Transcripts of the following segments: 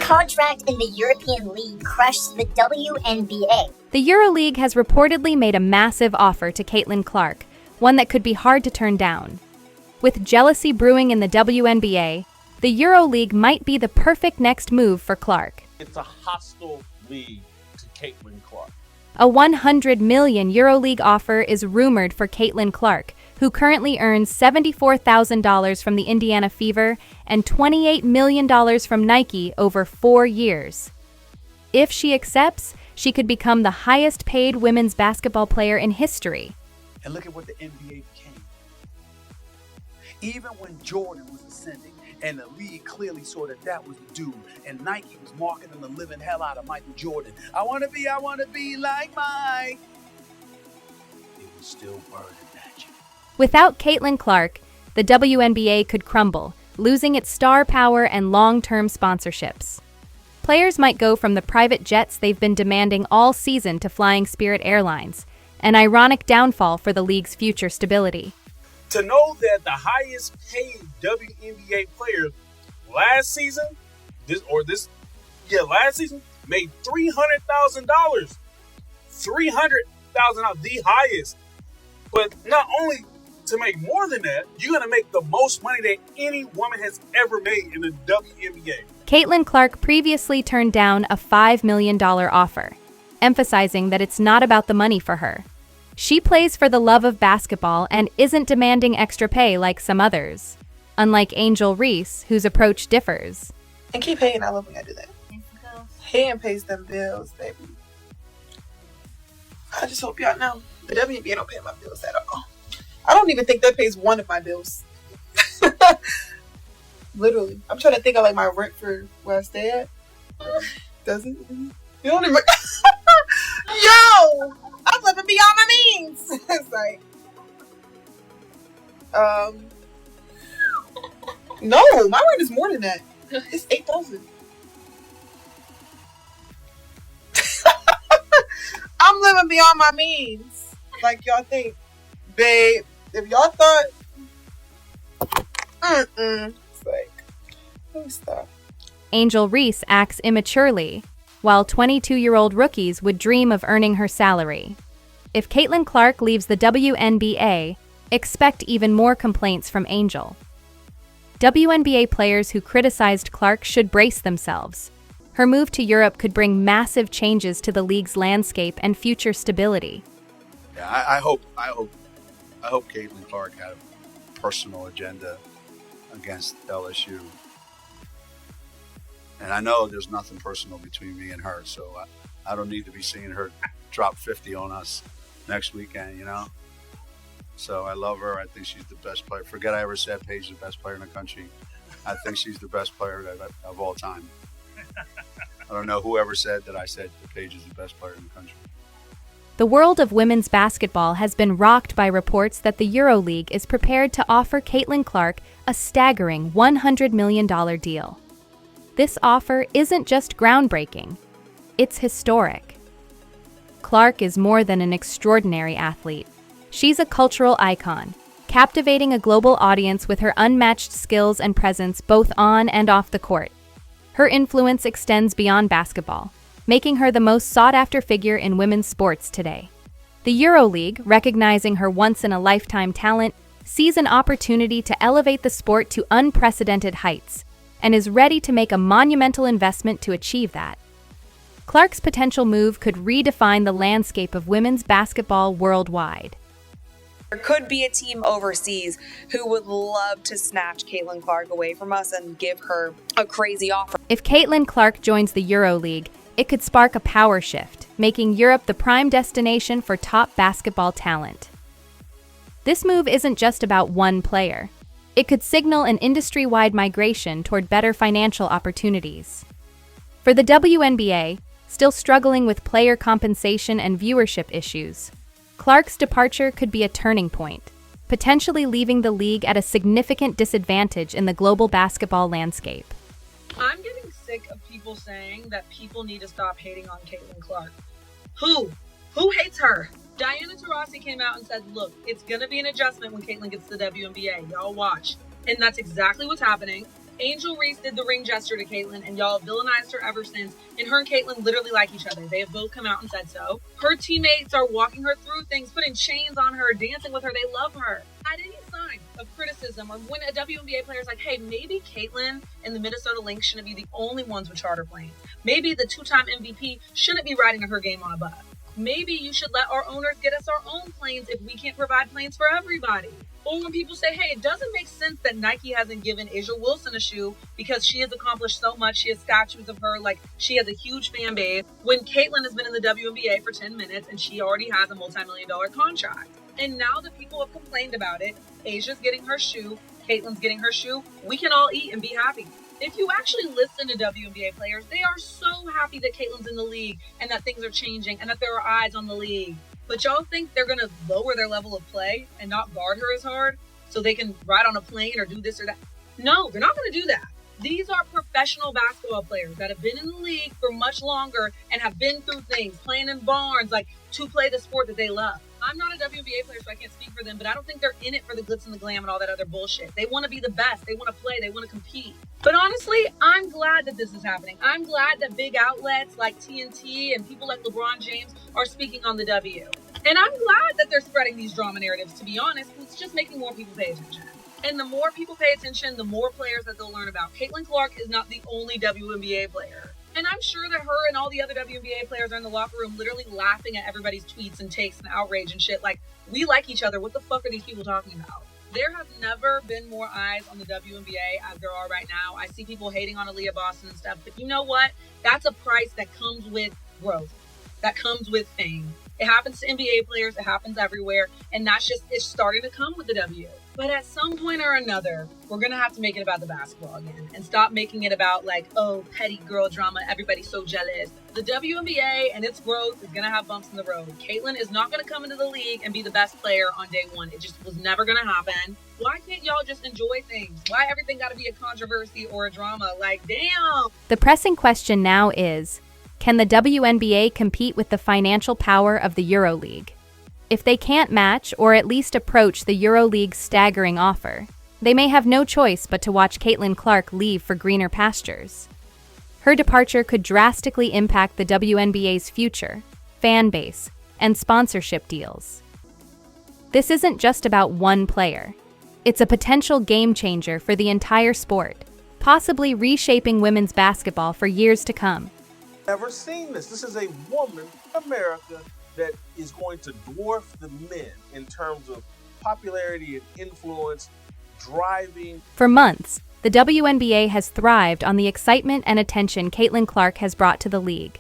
contract in the European League crushed the WNBA. The EuroLeague has reportedly made a massive offer to Caitlin Clark, one that could be hard to turn down. With jealousy brewing in the WNBA, the EuroLeague might be the perfect next move for Clark. It's a hostile league to Caitlin Clark. A 100 million EuroLeague offer is rumored for Caitlin Clark, who currently earns $74,000 from the Indiana Fever and $28 million from Nike over 4 years. If she accepts, she could become the highest-paid women's basketball player in history. And look at what the NBA became. Even when Jordan was ascending, and the league clearly saw that was the dude, and Nike was marketing the living hell out of Michael Jordan. I want to be like Mike. It was still burning magic. Without Caitlin Clark, the WNBA could crumble, losing its star power and long-term sponsorships. Players might go from the private jets they've been demanding all season to flying Spirit Airlines, an ironic downfall for the league's future stability. To know that the highest paid WNBA player last season made $300,000. $300,000, the highest. But not only to make more than that, you're going to make the most money that any woman has ever made in the WNBA. Caitlin Clark previously turned down a $5 million offer, emphasizing that it's not about the money for her. She plays for the love of basketball and isn't demanding extra pay like some others, unlike Angel Reese, whose approach differs. And keep hating, I love when I do that. Hating pays them bills, baby. I just hope y'all know, the WNBA don't pay my bills at all. I don't even think that pays one of my bills. Literally. I'm trying to think of like my rent for where I stay at. Does it? You don't even... Yo! I'm living beyond my means. It's like, no, my rent is more than that. It's $8,000. I'm living beyond my means, like y'all think, babe. If y'all thought, it's like, let me stop. Angel Reese acts immaturely, while 22-year-old rookies would dream of earning her salary. If Caitlin Clark leaves the WNBA, expect even more complaints from Angel. WNBA players who criticized Clark should brace themselves. Her move to Europe could bring massive changes to the league's landscape and future stability. Yeah, I hope Caitlin Clark had a personal agenda against LSU. And I know there's nothing personal between me and her, so I don't need to be seeing her drop 50 on us next weekend, you know? So I love her. I think she's the best player. Forget I ever said Paige is the best player in the country. I think she's the best player of all time. I don't know whoever said that I said that Paige is the best player in the country. The world of women's basketball has been rocked by reports that the EuroLeague is prepared to offer Caitlin Clark a staggering $100 million deal. This offer isn't just groundbreaking, it's historic. Clark is more than an extraordinary athlete. She's a cultural icon, captivating a global audience with her unmatched skills and presence both on and off the court. Her influence extends beyond basketball, making her the most sought-after figure in women's sports today. The EuroLeague, recognizing her once-in-a-lifetime talent, sees an opportunity to elevate the sport to unprecedented heights, and is ready to make a monumental investment to achieve that. Clark's potential move could redefine the landscape of women's basketball worldwide. There could be a team overseas who would love to snatch Caitlin Clark away from us and give her a crazy offer. If Caitlin Clark joins the EuroLeague, it could spark a power shift, making Europe the prime destination for top basketball talent. This move isn't just about one player. It could signal an industry-wide migration toward better financial opportunities. For the WNBA, still struggling with player compensation and viewership issues, Clark's departure could be a turning point, potentially leaving the league at a significant disadvantage in the global basketball landscape. I'm getting sick of people saying that people need to stop hating on Caitlin Clark. Who? Who hates her? Diana Taurasi came out and said, look, it's going to be an adjustment when Caitlin gets to the WNBA. Y'all watch. And that's exactly what's happening. Angel Reese did the ring gesture to Caitlyn, and y'all villainized her ever since. And her and Caitlyn literally like each other. They have both come out and said so. Her teammates are walking her through things, putting chains on her, dancing with her. They love her. At any sign of criticism, or when a WNBA player is like, hey, maybe Caitlyn and the Minnesota Lynx shouldn't be the only ones with charter planes. Maybe the two-time MVP shouldn't be riding her game on a bus. Maybe you should let our owners get us our own planes if we can't provide planes for everybody. Or when people say, hey, it doesn't make sense that Nike hasn't given Asia Wilson a shoe because she has accomplished so much. She has statues of her, like she has a huge fan base. When Caitlyn has been in the WNBA for 10 minutes and she already has a multi-million-dollar contract. And now that people have complained about it, Asia's getting her shoe, Caitlyn's getting her shoe, we can all eat and be happy. If you actually listen to WNBA players, they are so happy that Caitlyn's in the league and that things are changing and that there are eyes on the league. But y'all think they're going to lower their level of play and not guard her as hard so they can ride on a plane or do this or that? No, they're not going to do that. These are professional basketball players that have been in the league for much longer and have been through things, playing in barns, like to play the sport that they love. I'm not a WNBA player, so I can't speak for them, but I don't think they're in it for the glitz and the glam and all that other bullshit. They want to be the best. They want to play. They want to compete. But honestly, I'm glad that this is happening. I'm glad that big outlets like TNT and people like LeBron James are speaking on the W. And I'm glad that they're spreading these drama narratives, to be honest. It's just making more people pay attention. And the more people pay attention, the more players that they'll learn about. Caitlyn Clark is not the only WNBA player. And I'm sure that her and all the other WNBA players are in the locker room literally laughing at everybody's tweets and takes and outrage and shit. Like, we like each other. What the fuck are these people talking about? There have never been more eyes on the WNBA as there are right now. I see people hating on Aaliyah Boston and stuff. But you know what? That's a price that comes with growth. That comes with fame. It happens to NBA players. It happens everywhere. And that's just, it's starting to come with the W. But at some point or another, we're going to have to make it about the basketball again and stop making it about like, oh, petty girl drama. Everybody's so jealous. The WNBA and its growth is going to have bumps in the road. Caitlyn is not going to come into the league and be the best player on day one. It just was never going to happen. Why can't y'all just enjoy things? Why everything got to be a controversy or a drama? Like, damn. The pressing question now is, can the WNBA compete with the financial power of the EuroLeague? If they can't match or at least approach the EuroLeague's staggering offer, they may have no choice but to watch Caitlyn Clark leave for greener pastures. Her departure could drastically impact the WNBA's future, fan base, and sponsorship deals. This isn't just about one player. It's a potential game changer for the entire sport, possibly reshaping women's basketball for years to come. Never seen this. This is a woman in America that is going to dwarf the men in terms of popularity and influence, driving. For months, the WNBA has thrived on the excitement and attention Caitlyn Clark has brought to the league.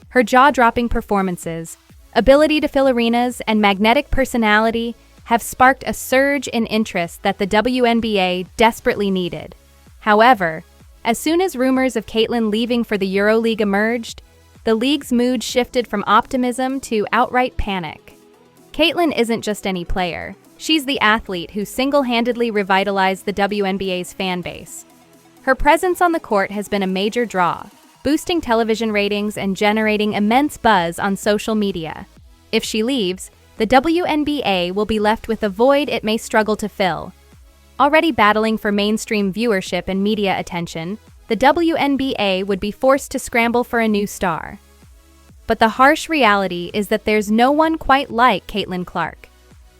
Her jaw-dropping performances, ability to fill arenas, and magnetic personality have sparked a surge in interest that the WNBA desperately needed. However, as soon as rumors of Caitlyn leaving for the EuroLeague emerged, the league's mood shifted from optimism to outright panic. Caitlyn isn't just any player. She's the athlete who single-handedly revitalized the WNBA's fan base. Her presence on the court has been a major draw, boosting television ratings and generating immense buzz on social media. If she leaves, the WNBA will be left with a void it may struggle to fill. Already battling for mainstream viewership and media attention, the WNBA would be forced to scramble for a new star. But the harsh reality is that there's no one quite like Caitlyn Clark.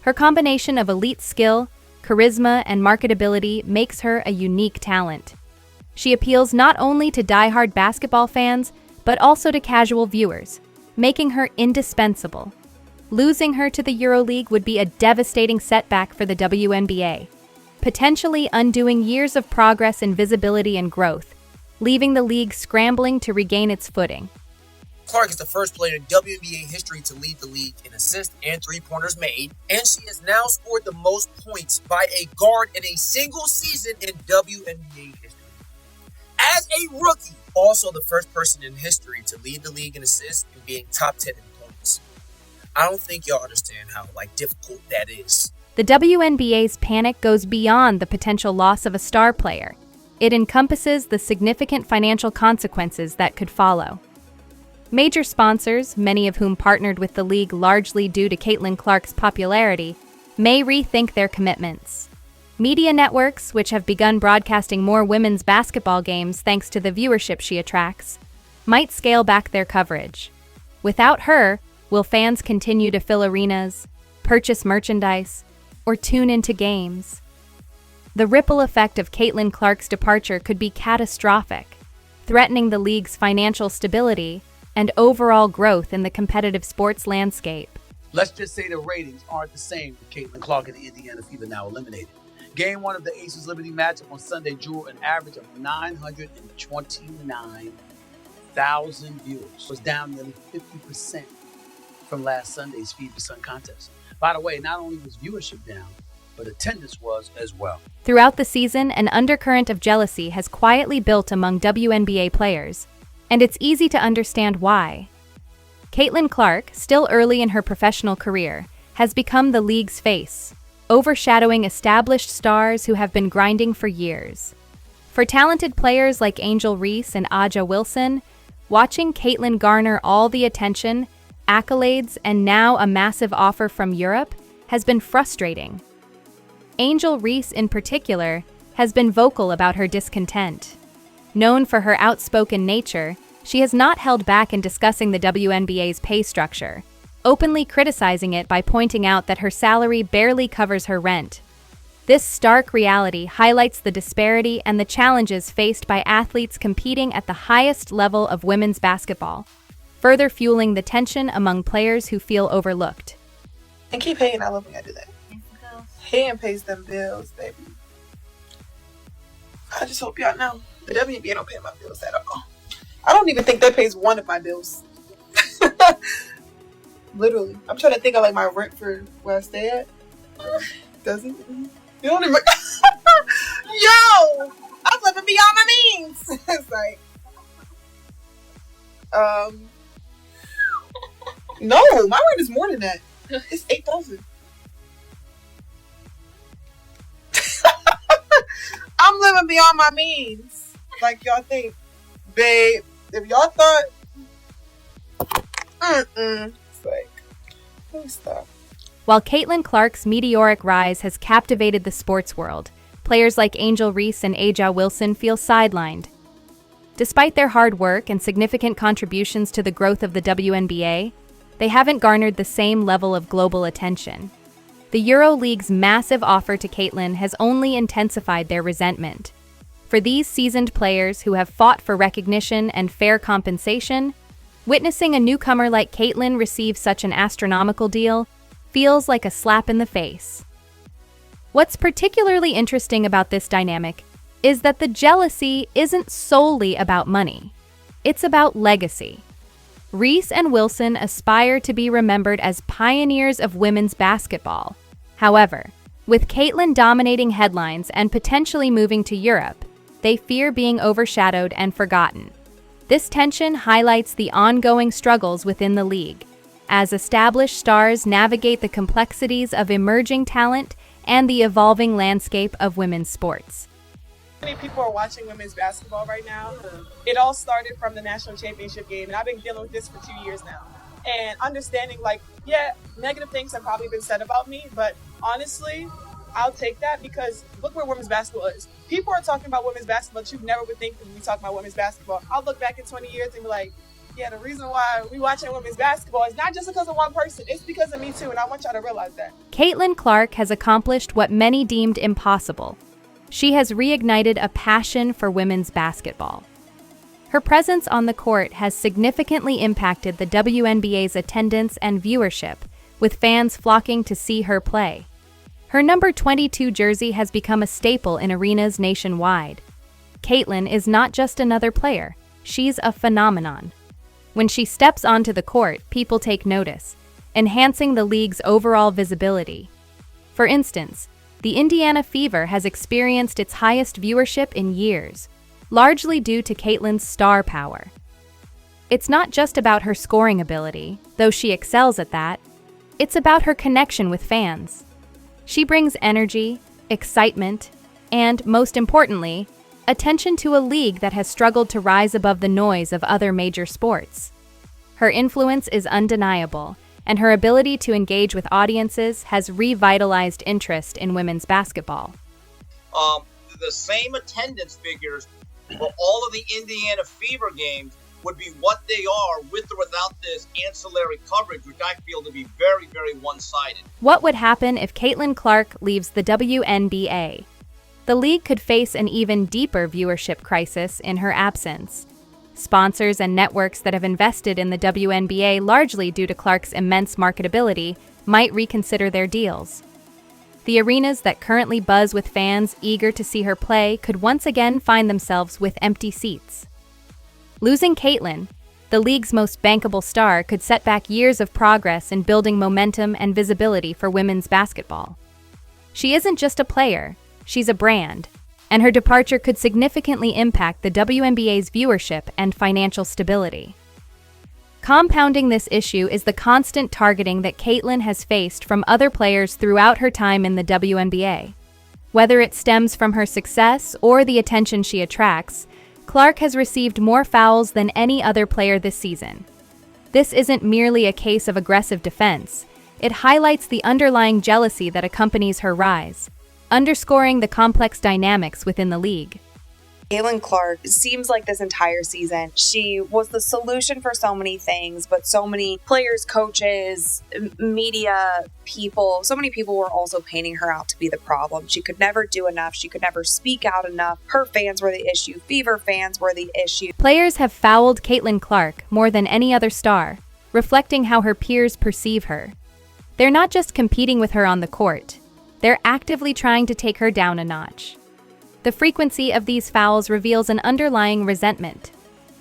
Her combination of elite skill, charisma, and marketability makes her a unique talent. She appeals not only to die-hard basketball fans, but also to casual viewers, making her indispensable. Losing her to the EuroLeague would be a devastating setback for the WNBA, potentially undoing years of progress in visibility and growth, leaving the league scrambling to regain its footing. Clark is the first player in WNBA history to lead the league in assists and three-pointers made, and she has now scored the most points by a guard in a single season in WNBA history. As a rookie, also the first person in history to lead the league in assists and being top 10 in points. I don't think y'all understand how difficult that is. The WNBA's panic goes beyond the potential loss of a star player. It encompasses the significant financial consequences that could follow. Major sponsors, many of whom partnered with the league largely due to Caitlyn Clark's popularity, may rethink their commitments. Media networks, which have begun broadcasting more women's basketball games thanks to the viewership she attracts, might scale back their coverage. Without her, will fans continue to fill arenas, purchase merchandise, or tune into games? The ripple effect of Caitlin Clark's departure could be catastrophic, threatening the league's financial stability and overall growth in the competitive sports landscape. Let's just say the ratings aren't the same with Caitlin Clark and the Indiana Fever now eliminated. Game 1 of the Aces Liberty matchup on Sunday drew an average of 929,000 viewers. Was down nearly 50% from last Sunday's Fever Sun contest. By the way, not only was viewership down, but attendance was as well. Throughout the season, an undercurrent of jealousy has quietly built among WNBA players, and it's easy to understand why. Caitlin Clark, still early in her professional career, has become the league's face, overshadowing established stars who have been grinding for years. For talented players like Angel Reese and Aja Wilson, watching Caitlin garner all the attention, accolades, and now a massive offer from Europe has been frustrating. Angel Reese, in particular, has been vocal about her discontent. Known for her outspoken nature, she has not held back in discussing the WNBA's pay structure, openly criticizing it by pointing out that her salary barely covers her rent. This stark reality highlights the disparity and the challenges faced by athletes competing at the highest level of women's basketball, further fueling the tension among players who feel overlooked. And keep hating. I love when I do that. Hating pays them bills, baby. I just hope y'all know the WNBA don't pay my bills at all. I don't even think that pays one of my bills. Literally. I'm trying to think of like my rent for where I stay at. Does it? You don't even... Yo! I'm living beyond my means! It's like... No, my rent is more than that. It's $8,000. I'm living beyond my means. Like y'all think. Babe, if y'all thought... It's like, please stop. While Caitlin Clark's meteoric rise has captivated the sports world, players like Angel Reese and Aja Wilson feel sidelined. Despite their hard work and significant contributions to the growth of the WNBA, they haven't garnered the same level of global attention. The EuroLeague's massive offer to Caitlin has only intensified their resentment. For these seasoned players who have fought for recognition and fair compensation, witnessing a newcomer like Caitlin receive such an astronomical deal feels like a slap in the face. What's particularly interesting about this dynamic is that the jealousy isn't solely about money. It's about legacy. Reese and Wilson aspire to be remembered as pioneers of women's basketball. However, with Caitlin dominating headlines and potentially moving to Europe, they fear being overshadowed and forgotten. This tension highlights the ongoing struggles within the league, as established stars navigate the complexities of emerging talent and the evolving landscape of women's sports. Many people are watching women's basketball right now. It all started from the national championship game, and I've been dealing with this for 2 years now. And understanding, like, yeah, negative things have probably been said about me, but honestly, I'll take that because look where women's basketball is. People are talking about women's basketball that you never would think when we talk about women's basketball. I'll look back in 20 years and be like, yeah, the reason why we watching women's basketball is not just because of one person, it's because of me too, and I want y'all to realize that. Caitlin Clark has accomplished what many deemed impossible. She has reignited a passion for women's basketball. Her presence on the court has significantly impacted the WNBA's attendance and viewership, with fans flocking to see her play. Her number 22 jersey has become a staple in arenas nationwide. Caitlin is not just another player, she's a phenomenon. When she steps onto the court, people take notice, enhancing the league's overall visibility. For instance, the Indiana Fever has experienced its highest viewership in years, largely due to Caitlin's star power. It's not just about her scoring ability, though she excels at that. It's about her connection with fans. She brings energy, excitement, and, most importantly, attention to a league that has struggled to rise above the noise of other major sports. Her influence is undeniable, and her ability to engage with audiences has revitalized interest in women's basketball. The same attendance figures for all of the Indiana Fever games would be what they are with or without this ancillary coverage, which I feel to be very, very one-sided. What would happen if Caitlin Clark leaves the WNBA? The league could face an even deeper viewership crisis in her absence. Sponsors and networks that have invested in the WNBA largely due to Clark's immense marketability might reconsider their deals. The arenas that currently buzz with fans eager to see her play could once again find themselves with empty seats. Losing Caitlin, the league's most bankable star, could set back years of progress in building momentum and visibility for women's basketball. She isn't just a player, she's a brand, and her departure could significantly impact the WNBA's viewership and financial stability. Compounding this issue is the constant targeting that Caitlin has faced from other players throughout her time in the WNBA. Whether it stems from her success or the attention she attracts, Clark has received more fouls than any other player this season. This isn't merely a case of aggressive defense. It highlights the underlying jealousy that accompanies her rise, underscoring the complex dynamics within the league. Caitlin Clark seems like this entire season, she was the solution for so many things, but so many players, coaches, media people, so many people were also painting her out to be the problem. She could never do enough. She could never speak out enough. Her fans were the issue. Fever fans were the issue. Players have fouled Caitlin Clark more than any other star, reflecting how her peers perceive her. They're not just competing with her on the court. They're actively trying to take her down a notch. The frequency of these fouls reveals an underlying resentment.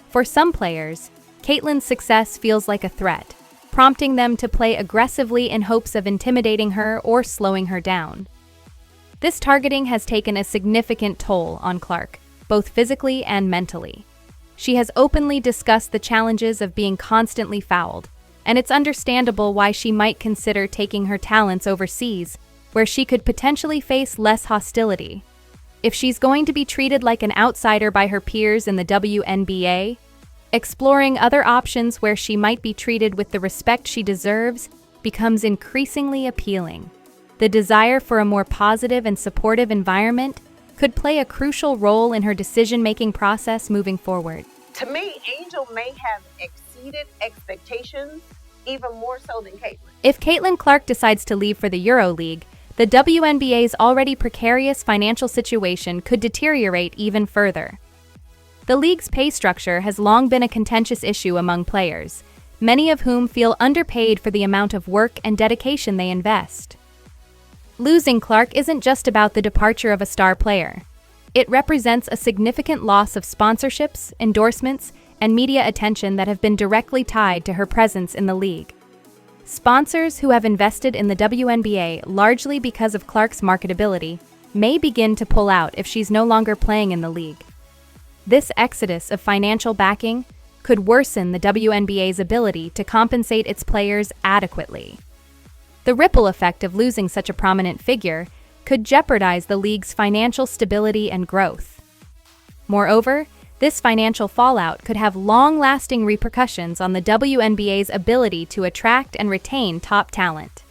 For some players, Caitlin's success feels like a threat, prompting them to play aggressively in hopes of intimidating her or slowing her down. This targeting has taken a significant toll on Clark, both physically and mentally. She has openly discussed the challenges of being constantly fouled, and it's understandable why she might consider taking her talents overseas, where she could potentially face less hostility. If she's going to be treated like an outsider by her peers in the WNBA, exploring other options where she might be treated with the respect she deserves becomes increasingly appealing. The desire for a more positive and supportive environment could play a crucial role in her decision-making process moving forward. To me, Angel may have exceeded expectations even more so than Caitlin. If Caitlin Clark decides to leave for the EuroLeague, the WNBA's already precarious financial situation could deteriorate even further. The league's pay structure has long been a contentious issue among players, many of whom feel underpaid for the amount of work and dedication they invest. Losing Clark isn't just about the departure of a star player. It represents a significant loss of sponsorships, endorsements, and media attention that have been directly tied to her presence in the league. Sponsors who have invested in the WNBA largely because of Clark's marketability may begin to pull out if she's no longer playing in the league. This exodus of financial backing could worsen the WNBA's ability to compensate its players adequately. The ripple effect of losing such a prominent figure could jeopardize the league's financial stability and growth. Moreover, this financial fallout could have long-lasting repercussions on the WNBA's ability to attract and retain top talent.